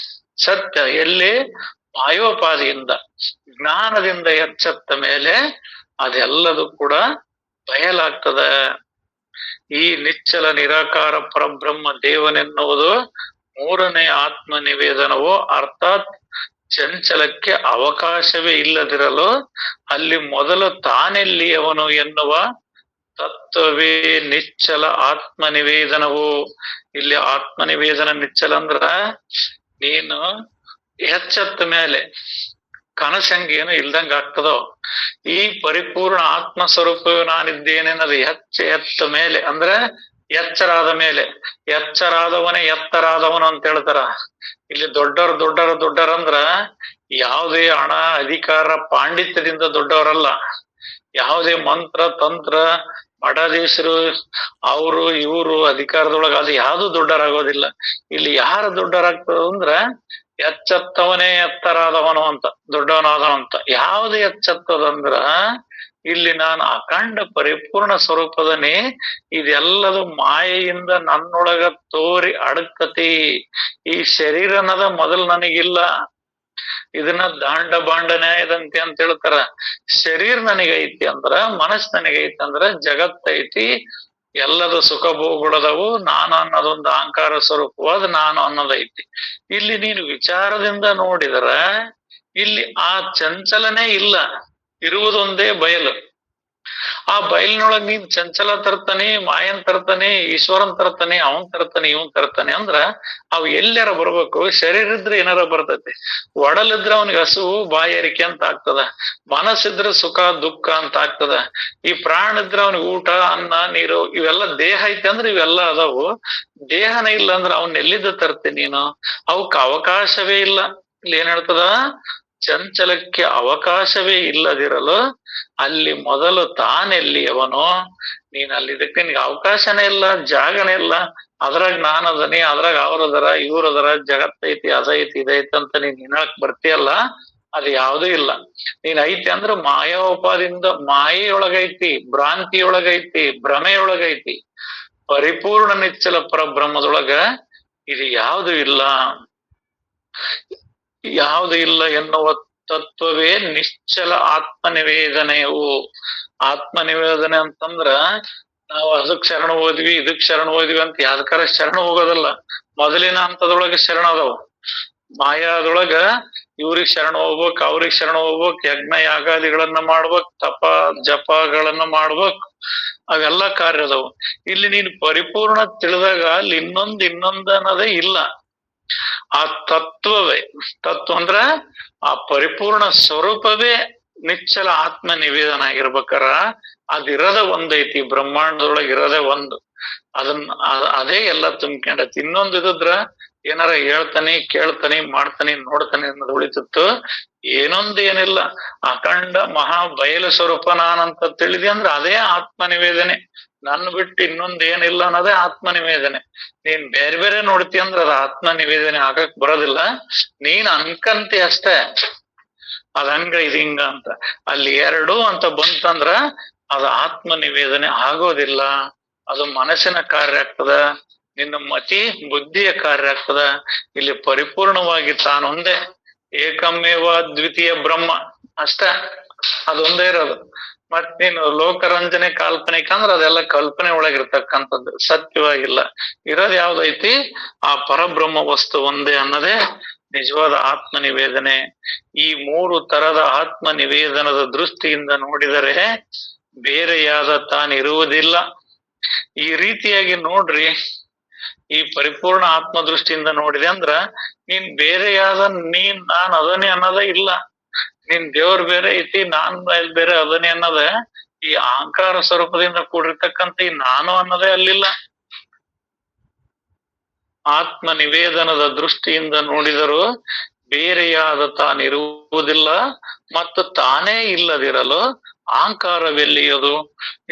ಸತ್ಯ. ಎಲ್ಲಿ ಮಾಯೋಪಾದಿಯಿಂದ ಜ್ಞಾನದಿಂದ ಎಚ್ಚತ್ತ ಮೇಲೆ ಅದೆಲ್ಲದು ಕೂಡ ಬಯಲಾಗ್ತದ. ಈ ನಿಶ್ಚಲ ನಿರಾಕಾರ ಪರಬ್ರಹ್ಮ ದೇವನೆನ್ನುವುದು ಮೂರನೇ ಆತ್ಮ ನಿವೇದನವು. ಅರ್ಥಾತ್ ಚಂಚಲಕ್ಕೆ ಅವಕಾಶವೇ ಇಲ್ಲದಿರಲು ಅಲ್ಲಿ ಮೊದಲು ತಾನೆಲ್ಲಿಯವನು ಎನ್ನುವ ತತ್ವವೇ ನಿಶ್ಚಲ ಆತ್ಮ ನಿವೇದನವು. ಇಲ್ಲಿ ಆತ್ಮ ನಿವೇದನ ನಿಶ್ಚಲ ಅಂದ್ರ ನೀನು ಎಚ್ಚತ್ತ ಮೇಲೆ ಕನಸಂಗೇನು ಇಲ್ದಂಗ ಆಗ್ತದೋ, ಈ ಪರಿಪೂರ್ಣ ಆತ್ಮ ಸ್ವರೂಪ ನಾನಿದ್ದೇನೆ ಅನ್ನೋದು ಎತ್ತ ಮೇಲೆ ಅಂದ್ರೆ ಎಚ್ಚರಾದ ಮೇಲೆ. ಎಚ್ಚರಾದವನೇ ಎತ್ತರಾದವನು ಅಂತ ಹೇಳ್ತಾರ. ಇಲ್ಲಿ ದೊಡ್ಡರಂದ್ರ ಯಾವುದೇ ಹಣ, ಅಧಿಕಾರ, ಪಾಂಡಿತ್ಯದಿಂದ ದೊಡ್ಡವರಲ್ಲ. ಯಾವುದೇ ಮಂತ್ರ ತಂತ್ರ, ಮಠಾಧೀಶರು, ಅವರು ಇವರು ಅಧಿಕಾರದೊಳಗ ಅದು ಯಾವ್ದು ದೊಡ್ಡರಾಗೋದಿಲ್ಲ. ಇಲ್ಲಿ ಯಾರು ದೊಡ್ಡರಾಗ್ತದ ಅಂದ್ರ ಎಚ್ಚತ್ತವನೇ ಎತ್ತರಾದವನು ಅಂತ, ದೊಡ್ಡವನಾದವಂತ. ಯಾವ್ದು ಎಚ್ಚತ್ತದಂದ್ರ ಇಲ್ಲಿ ನಾನು ಅಖಂಡ ಪರಿಪೂರ್ಣ ಸ್ವರೂಪದನೇ, ಇದೆಲ್ಲದು ಮಾಯೆಯಿಂದ ನನ್ನೊಳಗ ತೋರಿ ಅಡಕತಿ. ಈ ಶರೀರ ಅನ್ನದ ಮೊದಲು ನನಗಿಲ್ಲ. ಇದನ್ನ ದಾಂಡ ಬಾಂಡ ನ್ಯಾಯದಂತೆ ಅಂತ ಹೇಳ್ತಾರ. ಶರೀರ ನನಗೈತಿ ಅಂದ್ರ, ಮನಸ್ಸು ನನಗೈತಿ ಅಂದ್ರ ಜಗತ್ತೈತಿ, ಎಲ್ಲದ ಸುಖ ಭೋಗಗಳದವು. ನಾನು ಅನ್ನೋದೊಂದು ಅಹಂಕಾರ ಸ್ವರೂಪವಾದ ನಾನು ಅನ್ನೋದೈತಿ. ಇಲ್ಲಿ ನೀನು ವಿಚಾರದಿಂದ ನೋಡಿದರ ಇಲ್ಲಿ ಆ ಚಂಚಲನೆ ಇಲ್ಲ, ಇರುವುದೊಂದೇ ಬಯಲು. ಆ ಬಯಲಿನೊಳಗ್ ನೀನ್ ಚಂಚಲ ತರ್ತಾನೆ, ಮಾಯನ್ ತರ್ತಾನೆ, ಈಶ್ವರನ್ ತರ್ತಾನೆ, ಅವನ್ ತರ್ತಾನೆ, ಇವನ್ ತರ್ತಾನೆ ಅಂದ್ರ ಅವ್ ಎಲ್ಲಾರ ಬರ್ಬೇಕು. ಶರೀರ ಇದ್ರೆ ಏನಾರ ಬರ್ತೈತಿ. ಒಡಲಿದ್ರೆ ಅವನಿಗೆ ಹಸುವು ಬಾಯಾರಿಕೆ ಅಂತ ಆಗ್ತದ, ಮನಸ್ಸಿದ್ರೆ ಸುಖ ದುಃಖ ಅಂತ ಆಗ್ತದ. ಈ ಪ್ರಾಣ ಇದ್ರೆ ಅವನಿಗೆ ಊಟ ಅನ್ನ ನೀರು ಇವೆಲ್ಲ ದೇಹ ಐತೆ ಅಂದ್ರೆ ಇವೆಲ್ಲ ಅದಾವು. ದೇಹನ ಇಲ್ಲ ಅಂದ್ರೆ ಅವನ್ ಎಲ್ಲಿದ್ದ ತರ್ತೀನಿ ನೀನು? ಅವಕ್ ಅವಕಾಶವೇ ಇಲ್ಲ. ಇಲ್ಲಿ ಏನ್ ಹೇಳ್ತದ? ಚಂಚಲಕ್ಕೆ ಅವಕಾಶವೇ ಇಲ್ಲದಿರಲು ಅಲ್ಲಿ ಮೊದಲು ತಾನೆಲ್ಲಿ ಅವನು? ನೀನ್ ಅಲ್ಲಿ ಇದಕ್ಕೆ ನಿನ್ಗೆ ಅವಕಾಶನೇ ಇಲ್ಲ, ಜಾಗನೇ ಇಲ್ಲ. ಅದ್ರಾಗ ನಾನ್ ಅದನಿ, ಅದ್ರಾಗ ಅವ್ರದರ ಇವ್ರದರ, ಜಗತ್ತೈತಿ ಅದೈತಿ ಇದೈತಿ ಅಂತ ನೀನ್ ಹೇಳಕ್ ಬರ್ತೀಯಲ್ಲ, ಅದು ಯಾವ್ದೂ ಇಲ್ಲ. ನೀನ್ ಐತಿ ಅಂದ್ರ ಮಾಯೋಪಾದಿಂದ ಮಾಯೆಯೊಳಗೈತಿ, ಭ್ರಾಂತಿಯೊಳಗೈತಿ, ಭ್ರಮೆಯೊಳಗೈತಿ. ಪರಿಪೂರ್ಣ ನಿಚ್ಚಲ ಪರಬ್ರಹ್ಮದೊಳಗ ಇದು ಯಾವುದು ಇಲ್ಲ. ಯಾವುದು ಇಲ್ಲ ಎನ್ನುವ ತತ್ವವೇ ನಿಶ್ಚಲ ಆತ್ಮನಿವೇದನೆಯು. ಆತ್ಮನಿವೇದನೆ ಅಂತಂದ್ರ ನಾವು ಅದಕ್ ಶರಣ ಹೋದ್ವಿ, ಇದಕ್ ಶರಣ ಹೋದ್ವಿ ಅಂತ ಯಾವ್ದಕಾರ ಶರಣ ಹೋಗೋದಲ್ಲ. ಮೊದಲಿನ ಹಂತದೊಳಗ ಶರಣ ಅದಾವ. ಮಾಯಾದೊಳಗ ಇವ್ರಿಗೆ ಶರಣ ಹೋಗ್ಬೇಕ್, ಅವ್ರಿಗೆ ಶರಣ ಹೋಗ್ಬೇಕ್, ಯಜ್ಞ ಯಾಗಾದಿಗಳನ್ನ ಮಾಡ್ಬೇಕ್, ತಪ ಜಪಗಳನ್ನ ಮಾಡ್ಬೇಕ್, ಅವೆಲ್ಲ ಕಾರ್ಯ ಅದಾವು. ಇಲ್ಲಿ ನೀನು ಪರಿಪೂರ್ಣ ತಿಳಿದಾಗ ಅಲ್ಲಿ ಇನ್ನೊಂದ್ ಅನ್ನೋದೇ ಇಲ್ಲ. ಆ ತತ್ವವೇ, ತತ್ವ ಅಂದ್ರ ಆ ಪರಿಪೂರ್ಣ ಸ್ವರೂಪವೇ ನಿಚ್ಚಲ ಆತ್ಮ ನಿವೇದನ ಆಗಿರ್ಬೇಕಾರ ಅದಿರದ ಒಂದೈತಿ. ಬ್ರಹ್ಮಾಂಡದೊಳಗೆ ಇರೋದೇ ಒಂದು. ಅದೇ ಎಲ್ಲ ತುಂಬ್ಕೊಂಡೈತಿ. ಇನ್ನೊಂದು ಇದ್ರ ಏನಾರ ಹೇಳ್ತಾನೆ, ಕೇಳ್ತಾನೆ, ಮಾಡ್ತಾನೆ, ನೋಡ್ತಾನೆ ಅನ್ನೋದು ಉಳಿತಿತ್ತು. ಏನೊಂದು ಏನಿಲ್ಲ, ಅಖಂಡ ಮಹಾ ಬಯಲು ಸ್ವರೂಪ ನಾನಂತ ತಿಳಿದಿ ಅಂದ್ರೆ ಅದೇ ಆತ್ಮ ನಿವೇದನೆ. ನನ್ ಬಿಟ್ಟು ಇನ್ನೊಂದ್ ಏನಿಲ್ಲ ಅನ್ನೋದೇ ಆತ್ಮ ನಿವೇದನೆ. ನೀನ್ ಬೇರೆ ಬೇರೆ ನೋಡ್ತಿ ಅಂದ್ರ ಅದ ಆತ್ಮ ನಿವೇದನೆ ಆಗಕ್ ಬರೋದಿಲ್ಲ. ನೀನ್ ಅನ್ಕಂತಿ ಅಷ್ಟೇ, ಅದ್ ಹಂಗ ಇದ್ ಹಿಂಗ ಅಂತ. ಅಲ್ಲಿ ಎರಡು ಅಂತ ಬಂತಂದ್ರ ಅದು ಆತ್ಮ ನಿವೇದನೆ ಆಗೋದಿಲ್ಲ. ಅದು ಮನಸ್ಸಿನ ಕಾರ್ಯ ಆಗ್ತದ, ನಿನ್ನ ಮತಿ ಬುದ್ಧಿಯ ಕಾರ್ಯ ಆಗ್ತದ. ಇಲ್ಲಿ ಪರಿಪೂರ್ಣವಾಗಿ ತಾನೊಂದೇ ಏಕಮೇವ ದ್ವಿತೀಯ ಬ್ರಹ್ಮ ಅಷ್ಟ, ಅದೊಂದೇ ಇರೋದು. ಮತ್ ನೀನು ಲೋಕರಂಜನೆ ಕಾಲ್ಪನಿಕ ಅಂದ್ರ ಅದೆಲ್ಲ ಕಲ್ಪನೆ ಒಳಗಿರ್ತಕ್ಕಂಥದ್ದು, ಸತ್ಯವಾಗಿಲ್ಲ. ಇರೋದ್ ಯಾವ್ದೈತಿ? ಆ ಪರಬ್ರಹ್ಮ ವಸ್ತು ಒಂದೇ ಅನ್ನೋದೇ ನಿಜವಾದ ಆತ್ಮ ನಿವೇದನೆ. ಈ ಮೂರು ತರದ ಆತ್ಮ ನಿವೇದನದ ದೃಷ್ಟಿಯಿಂದ ನೋಡಿದರೆ ಬೇರೆಯಾದ ತಾನಿರುವುದಿಲ್ಲ. ಈ ರೀತಿಯಾಗಿ ನೋಡ್ರಿ, ಈ ಪರಿಪೂರ್ಣ ಆತ್ಮ ದೃಷ್ಟಿಯಿಂದ ನೋಡಿದೆ ಅಂದ್ರ ನೀನ್ ಬೇರೆಯಾದ ನಾನ್ ಅದನ್ನೇ ಅನ್ನೋದೇ ಇಲ್ಲ. ನೀನ್ ದೇವ್ರ ಬೇರೆ ಐತಿ, ನಾನ್ ಬೇರೆ ಅದನ್ನೇ ಅನ್ನೋದ ಈ ಅಹಂಕಾರ ಸ್ವರೂಪದಿಂದ ಕೂಡಿರ್ತಕ್ಕಂಥ ಈ ನಾನು ಅನ್ನೋದೇ ಅಲ್ಲಿಲ್ಲ. ಆತ್ಮ ನಿವೇದನದ ದೃಷ್ಟಿಯಿಂದ ನೋಡಿದರೂ ಬೇರೆಯಾದ ತಾನಿರುವುದಿಲ್ಲ ಮತ್ತು ತಾನೇ ಇಲ್ಲದಿರಲು ಅಹಂಕಾರವೆಲ್ಲಿಯದು?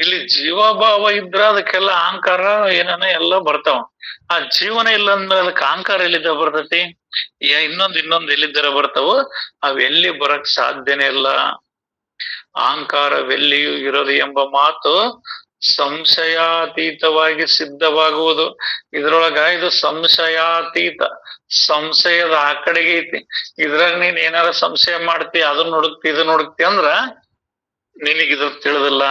ಇಲ್ಲಿ ಜೀವಭಾವ ಇದ್ರ ಅದಕ್ಕೆಲ್ಲ ಅಹಂಕಾರ ಏನೇನ ಎಲ್ಲ ಬರ್ತಾವ. ಆ ಜೀವನ ಇಲ್ಲ ಅಂದ್ರೆ ಅದಕ್ಕೆ ಅಹಂಕಾರ ಎಲ್ಲಿದ್ದ ಬರ್ತೈತಿ? ಇನ್ನೊಂದ್ ಎಲ್ಲಿದ್ದರ ಬರ್ತಾವ? ಅವೆಲ್ಲಿ ಬರಕ್ ಸಾಧ್ಯನೇ ಇಲ್ಲ. ಅಹಂಕಾರವೆಲ್ಲಿಯೂ ಇರೋದು ಎಂಬ ಮಾತು ಸಂಶಯಾತೀತವಾಗಿ ಸಿದ್ಧವಾಗುವುದು. ಇದ್ರೊಳಗ ಇದು ಸಂಶಯಾತೀತ, ಸಂಶಯದ ಆ ಕಡೆಗೆ ಐತಿ. ಇದ್ರಾಗ ನೀನ್ ಏನಾರ ಸಂಶಯ ಮಾಡ್ತಿ, ಅದನ್ನ ಹುಡುಕ್ತಿ ಇದನ್ನ ಹುಡುಕ್ತಿ ಅಂದ್ರ ನಿನಗಿದು ತಿಳಿದಿಲ್ಲ.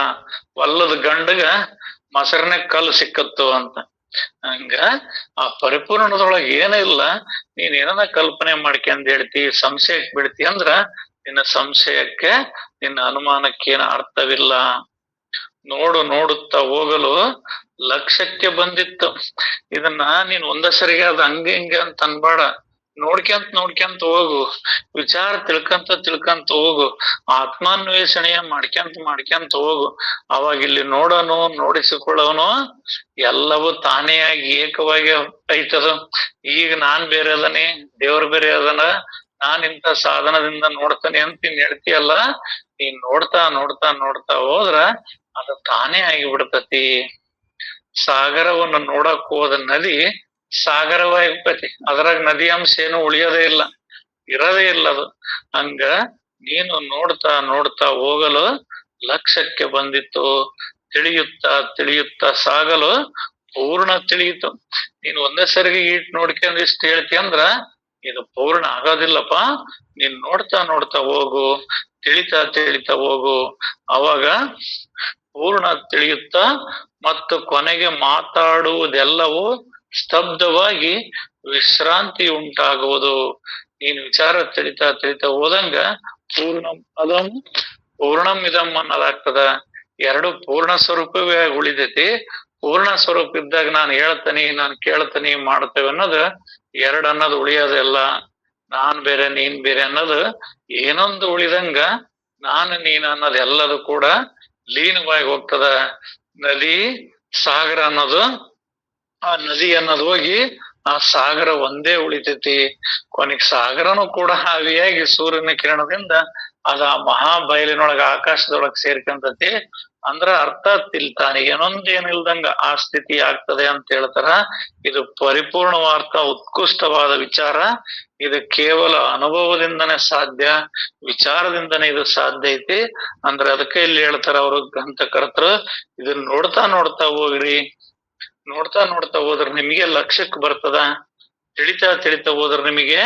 ಒಲ್ಲದ ಗಂಡಗ ಮೊಸರನೆ ಕಲ್ಲು ಸಿಕ್ಕತ್ತು ಅಂತ. ಹಂಗ ಆ ಪರಿಪೂರ್ಣದೊಳಗ ಏನೂ ಇಲ್ಲ. ನೀನ್ ಏನನ್ನ ಕಲ್ಪನೆ ಮಾಡ್ಕೊಂಡ್ ಹೇಳ್ತಿ, ಸಂಶಯಕ್ಕೆ ಬಿಡ್ತಿ ಅಂದ್ರ ನಿನ್ನ ಸಂಶಯಕ್ಕೆ, ನಿನ್ನ ಅನುಮಾನಕ್ಕೇನ ಅರ್ಥವಿಲ್ಲ. ನೋಡುತ್ತಾ ಹೋಗಲು ಲಕ್ಷ್ಯಕ್ಕೆ ಬಂದಿತ್ತು. ಇದನ್ನ ನೀನ್ ಒಂದಸರಿಗೆ ಅದ್ ಹಂಗೆ ಹಿಂಗೆ ಅಂತ ಅನ್ಬೇಡ. ನೋಡ್ಕೊಂತ ಹೋಗು, ವಿಚಾರ ತಿಳ್ಕಂತ ಹೋಗು, ಆತ್ಮಾನ್ವೇಷಣೆಯ ಮಾಡ್ಕೊಂತ ಹೋಗು. ಅವಾಗ ಇಲ್ಲಿ ನೋಡೋನು, ನೋಡಿಸಿಕೊಳ್ಳೋನು ಎಲ್ಲವೂ ತಾನೇ ಆಗಿ ಏಕವಾಗಿ ಐತದ. ಈಗ ನಾನ್ ಬೇರೆ ಅದನಿ, ದೇವ್ರ ಬೇರೆ ಅದನ, ನಾನ್ ಇಂಥ ಸಾಧನದಿಂದ ನೋಡ್ತಾನೆ ಅಂತ ನೀನ್ ಹೇಳ್ತೀಯಲ್ಲ, ನೀನ್ ನೋಡ್ತಾ ಹೋದ್ರ ಅದು ತಾನೇ ಆಗಿಬಿಡ್ತತಿ. ಸಾಗರವನ್ನು ನೋಡಕ್ ಹೋದ ನದಿ ಸಾಗರವಾಗಿರ್ತತಿ, ಅದ್ರಾಗ ನದಿ ಅಂಶ ಏನು ಉಳಿಯೋದೇ ಇಲ್ಲ, ಇರೋದೇ ಇಲ್ಲ ಅದು. ಹಂಗ ನೀನು ನೋಡ್ತಾ ಹೋಗಲು ಲಕ್ಷ್ಯಕ್ಕೆ ಬಂದಿತ್ತು. ತಿಳಿಯುತ್ತಾ ತಿಳಿಯುತ್ತಾ ಸಾಗಲು ಪೂರ್ಣ ತಿಳಿಯಿತು. ನೀನ್ ಒಂದೇ ಸರಿಗೆ ಈಟ್ ನೋಡ್ಕೊಂಡ್ ಇಷ್ಟ ಹೇಳ್ತಿ ಅಂದ್ರ ಇದು ಪೂರ್ಣ ಆಗೋದಿಲ್ಲಪ್ಪ. ನೀನ್ ನೋಡ್ತಾ ನೋಡ್ತಾ ಹೋಗು, ತಿಳಿತಾ ತಿಳಿತಾ ಹೋಗು, ಅವಾಗ ಪೂರ್ಣ ತಿಳಿಯುತ್ತಾ ಮತ್ತು ಕೊನೆಗೆ ಮಾತಾಡುವುದೆಲ್ಲವೂ ಸ್ತಬ್ಧವಾಗಿ ವಿಶ್ರಾಂತಿ ಉಂಟಾಗುವುದು. ನೀನ್ ವಿಚಾರ ತಿಳಿತಾ ತಿಳಿತಾ ಹೋದಂಗ ಪೂರ್ಣಂ ಅದಂ ಪೂರ್ಣಂ ಇದಂ ಅನ್ನೋದಾಗ್ತದ. ಎರಡು ಪೂರ್ಣ ಸ್ವರೂಪವೇ ಉಳಿದೈತಿ. ಪೂರ್ಣ ಸ್ವರೂಪ ಇದ್ದಾಗ ನಾನು ಹೇಳ್ತೇನಿ, ನಾನು ಕೇಳ್ತೇನಿ, ಮಾಡ್ತೇವೆ ಅನ್ನೋದು ಎರಡ್ ಅನ್ನೋದು ಉಳಿಯೋದೆಲ್ಲ. ನಾನ್ ಬೇರೆ ನೀನ್ ಬೇರೆ ಅನ್ನೋದು ಏನೊಂದು ಉಳಿದಂಗ ನಾನು ನೀನ್ ಅನ್ನೋದು ಎಲ್ಲದು ಕೂಡ ಲೀನವಾಗಿ ಹೋಗ್ತದ. ನದಿ ಸಾಗರ ಅನ್ನೋದು, ಆ ನದಿ ಅನ್ನೋದು ಹೋಗಿ ಆ ಸಾಗರ ಒಂದೇ ಉಳಿತೈತಿ. ಕೊನೆಗ್ ಸಾಗರನು ಕೂಡ ಆವಿಯಾಗಿ ಸೂರ್ಯನ ಕಿರಣದಿಂದ ಅದ ಮಹಾ ಬಯಲಿನೊಳಗ ಆಕಾಶದೊಳಗ ಸೇರ್ಕೊಂತತಿ. ಅಂದ್ರ ಅರ್ಥ ತಿಳ್ತಾನೆ ಏನೊಂದೇನಿಲ್ದಂಗ ಆ ಸ್ಥಿತಿ ಆಗ್ತದೆ ಅಂತ ಹೇಳ್ತಾರ. ಇದು ಪರಿಪೂರ್ಣವಾರ್ಥ ಉತ್ಕೃಷ್ಟವಾದ ವಿಚಾರ. ಇದು ಕೇವಲ ಅನುಭವದಿಂದನೇ ಸಾಧ್ಯ, ವಿಚಾರದಿಂದನೇ ಇದು ಸಾಧ್ಯ ಐತಿ. ಅಂದ್ರೆ ಅದಕ್ಕೆ ಇಲ್ಲಿ ಹೇಳ್ತಾರ ಅವರು ಗ್ರಂಥಕರ್ತರು, ಇದನ್ನ ನೋಡ್ತಾ ನೋಡ್ತಾ ಹೋಗ್ರಿ. ನೋಡ್ತಾ ನೋಡ್ತಾ ಹೋದ್ರ ನಿಮಗೆ ಲಕ್ಷ್ಯಕ್ಕೆ ಬರ್ತದ. ತಿಳಿತಾ ತಿಳಿತಾ ಹೋದ್ರ ನಿಮಗೆ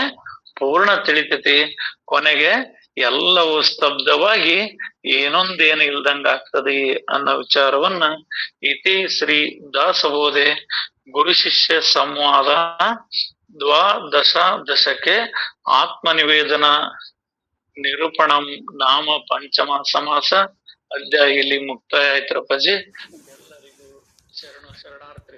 ಪೂರ್ಣ ತಿಳಿತೈತಿ. ಕೊನೆಗೆ ಎಲ್ಲವೂ ಸ್ತಬ್ಧವಾಗಿ ಏನೊಂದೇನು ಇಲ್ದಂಗ ಆಗ್ತದೆ ಅನ್ನೋ ವಿಚಾರವನ್ನ ಇತಿ ಶ್ರೀ ದಾಸಬೋಧೆ ಗುರು ಶಿಷ್ಯ ಸಂವಾದ ದ್ವಾದಶ ಆತ್ಮನಿವೇದನ ನಿರೂಪಣಂ ನಾಮ ಪಂಚಮ ಸಮಾಸ ಅಧ್ಯಾಯ ಇಲ್ಲಿ ಮುಕ್ತಾಯ ಆಯ್ತರಪ್ಪಾಜಿ. ಎಲ್ಲರಿಗೂ ಶರಣಾರ್ಥಿ.